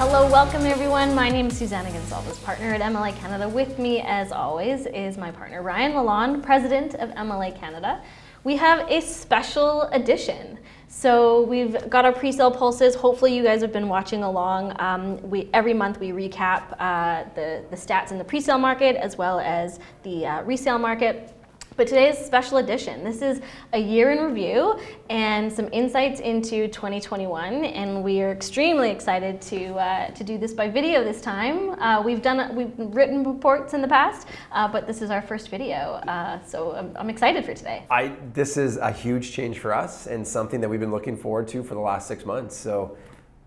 Hello, welcome everyone. My name is Susanna Gonzalez, partner at MLA Canada. With me, as always, is my partner Ryan Lalonde, president of MLA Canada. We have a special edition. So we've got our pre-sale pulses. Hopefully you guys have been watching along. Every month we recap the stats in the pre-sale market as well as the resale market. But today is a special edition. This is a year in review and some insights into 2021, and we are extremely excited to do this by video this time. We've written reports in the past, but this is our first video, so I'm excited for today. This is a huge change for us and something that we've been looking forward to for the last 6 months. So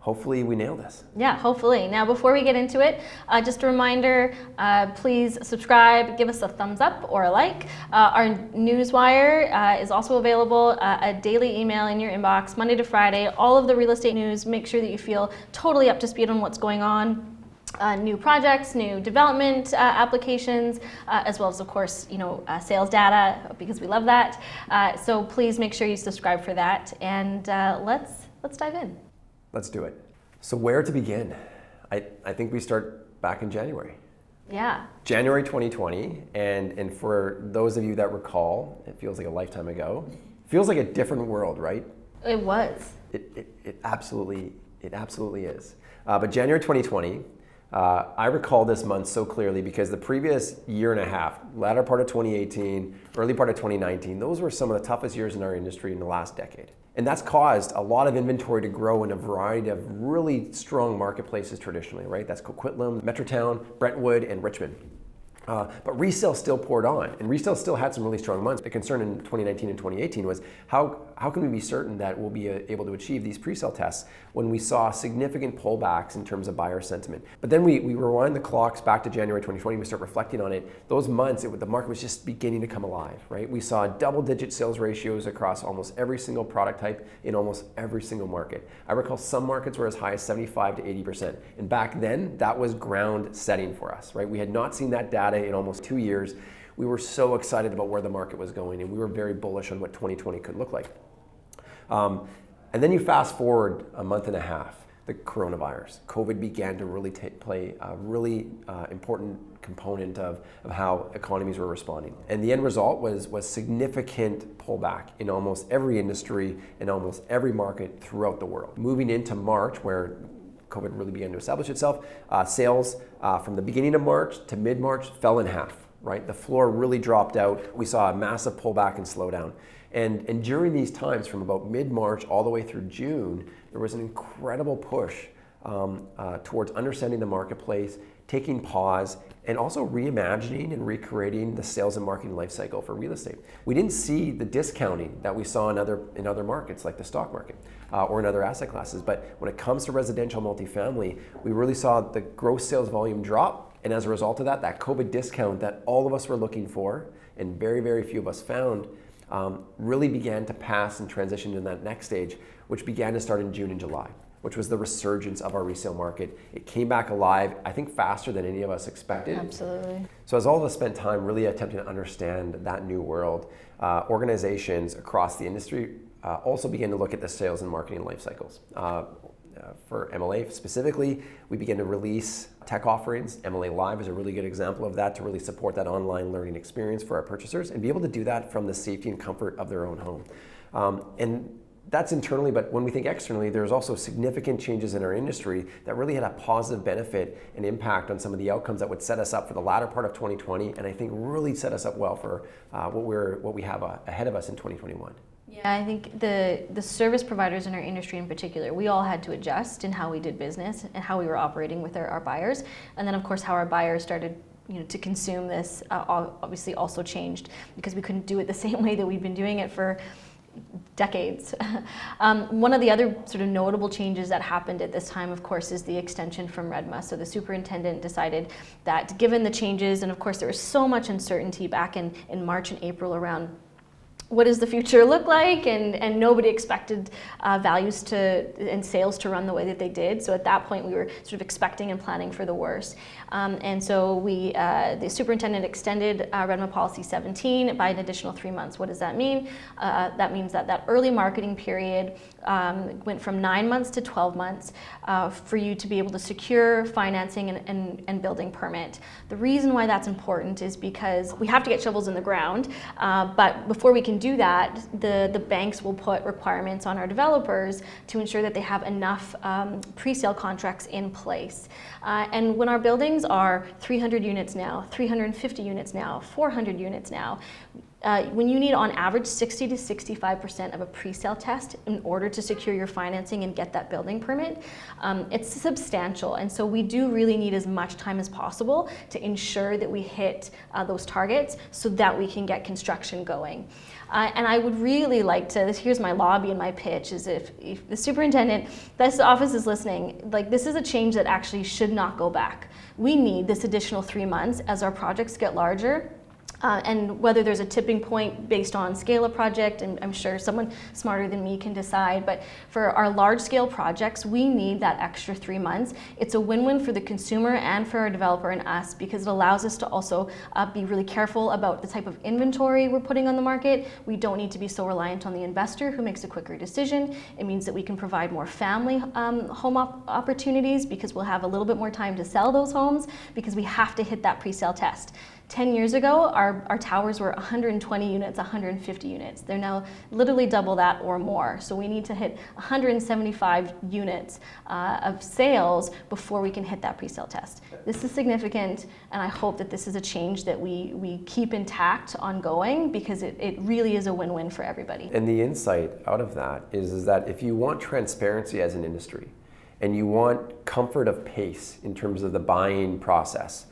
hopefully we nail this. Yeah, hopefully. Now, before we get into it, just a reminder, please subscribe, give us a thumbs up or a like. Our newswire is also available, a daily email in your inbox, Monday to Friday, all of the real estate news. Make sure that you feel totally up to speed on what's going on. New projects, new development applications, as well as, of course, sales data, because we love that. So please make sure you subscribe for that, and let's dive in. Let's do it. So where to begin? I think we start back in January. Yeah. January 2020, and for those of you that recall, it feels like a lifetime ago. It feels like a different world, right? It was. It absolutely is. But January 2020, I recall this month so clearly because the previous year and a half, latter part of 2018, early part of 2019, those were some of the toughest years in our industry in the last decade. And that's caused a lot of inventory to grow in a variety of really strong marketplaces traditionally, right? That's Coquitlam, Metrotown, Brentwood, and Richmond. But resale still poured on, and resale still had some really strong months. The concern in 2019 and 2018 was how can we be certain that we'll be able to achieve these pre-sale tests when we saw significant pullbacks in terms of buyer sentiment. But then we rewind the clocks back to January 2020, we start reflecting on it. Those months, the market was just beginning to come alive, right? We saw double-digit sales ratios across almost every single product type in almost every single market. I recall some markets were as high as 75 to 80%. And back then, that was ground setting for us, right? We had not seen that data in almost 2 years. We were so excited about where the market was going, and we were very bullish on what 2020 could look like. And then you fast forward a month and a half, the coronavirus. COVID began to really play a really important component of how economies were responding. And the end result was significant pullback in almost every industry and almost every market throughout the world. Moving into March, where COVID really began to establish itself, sales from the beginning of March to mid-March fell in half, right? The floor really dropped out. We saw a massive pullback and slowdown. And during these times, from about mid-March all the way through June, there was an incredible push towards understanding the marketplace, taking pause, and also reimagining and recreating the sales and marketing lifecycle for real estate. We didn't see the discounting that we saw in other markets like the stock market or in other asset classes. But when it comes to residential multifamily, we really saw the gross sales volume drop. And as a result of that, that COVID discount that all of us were looking for and very, very few of us found really began to pass and transition to that next stage, which began to start in June and July, which was the resurgence of our resale market. It came back alive, I think, faster than any of us expected. Absolutely. So as all of us spent time really attempting to understand that new world, organizations across the industry also began to look at the sales and marketing life cycles. For MLA specifically, we began to release tech offerings. MLA Live is a really good example of that, to really support that online learning experience for our purchasers and be able to do that from the safety and comfort of their own home. And that's internally, but when we think externally, there's also significant changes in our industry that really had a positive benefit and impact on some of the outcomes that would set us up for the latter part of 2020, and I think really set us up well for what we have ahead of us in 2021. Yeah, I think the service providers in our industry in particular, we all had to adjust in how we did business and how we were operating with our buyers. And then, of course, how our buyers started to consume this obviously also changed, because we couldn't do it the same way that we've been doing it for decades. One of the other sort of notable changes that happened at this time, of course, is the extension from REDMA. So the superintendent decided that given the changes, and of course there was so much uncertainty back in March and April around what does the future look like? And nobody expected values and sales to run the way that they did. So at that point, we were sort of expecting and planning for the worst. And so the superintendent extended REDMA Policy 17 by an additional 3 months. What does that mean? That means that early marketing period went from 9 months to 12 months for you to be able to secure financing and building permit. The reason why that's important is because we have to get shovels in the ground, but before we can do that, the banks will put requirements on our developers to ensure that they have enough pre-sale contracts in place. And when our buildings are 300 units now, 350 units now, 400 units now, when you need on average 60 to 65% of a pre-sale test in order to secure your financing and get that building permit, it's substantial. And so we do really need as much time as possible to ensure that we hit those targets so that we can get construction going. And I would really like to, here's my lobby and my pitch, is if the superintendent, this office is listening, like this is a change that actually should not go back. We need this additional 3 months as our projects get larger. And whether there's a tipping point based on scale of project, and I'm sure someone smarter than me can decide, but for our large scale projects, we need that extra 3 months. It's a win-win for the consumer and for our developer and us, because it allows us to also be really careful about the type of inventory we're putting on the market. We don't need to be so reliant on the investor who makes a quicker decision. It means that we can provide more family home opportunities, because we'll have a little bit more time to sell those homes, because we have to hit that pre-sale test. 10 years ago, our towers were 120 units, 150 units. They're now literally double that or more. So we need to hit 175 units of sales before we can hit that pre-sale test. This is significant, and I hope that this is a change that we keep intact ongoing, because it really is a win-win for everybody. And the insight out of that is that if you want transparency as an industry, and you want comfort of pace in terms of the buying process,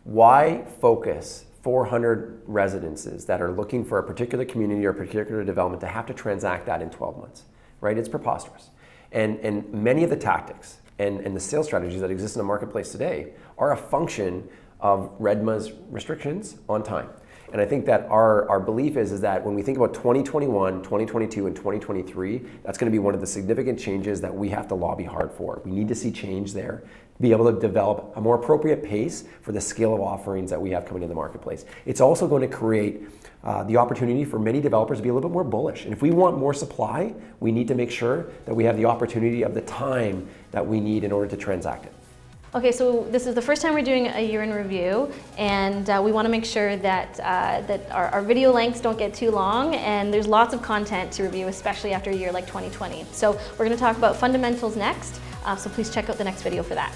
why focus 400 residences that are looking for a particular community or a particular development to have to transact that in 12 months, right? It's preposterous. And many of the tactics and the sales strategies that exist in the marketplace today are a function of REDMA's restrictions on time. And I think that our belief is that when we think about 2021, 2022, and 2023, that's going to be one of the significant changes that we have to lobby hard for. We need to see change there, be able to develop a more appropriate pace for the scale of offerings that we have coming to the marketplace. It's also going to create the opportunity for many developers to be a little bit more bullish. And if we want more supply, we need to make sure that we have the opportunity of the time that we need in order to transact it. Okay, so this is the first time we're doing a year in review, and we want to make sure that our video lengths don't get too long, and there's lots of content to review, especially after a year like 2020. So we're going to talk about fundamentals next, so please check out the next video for that.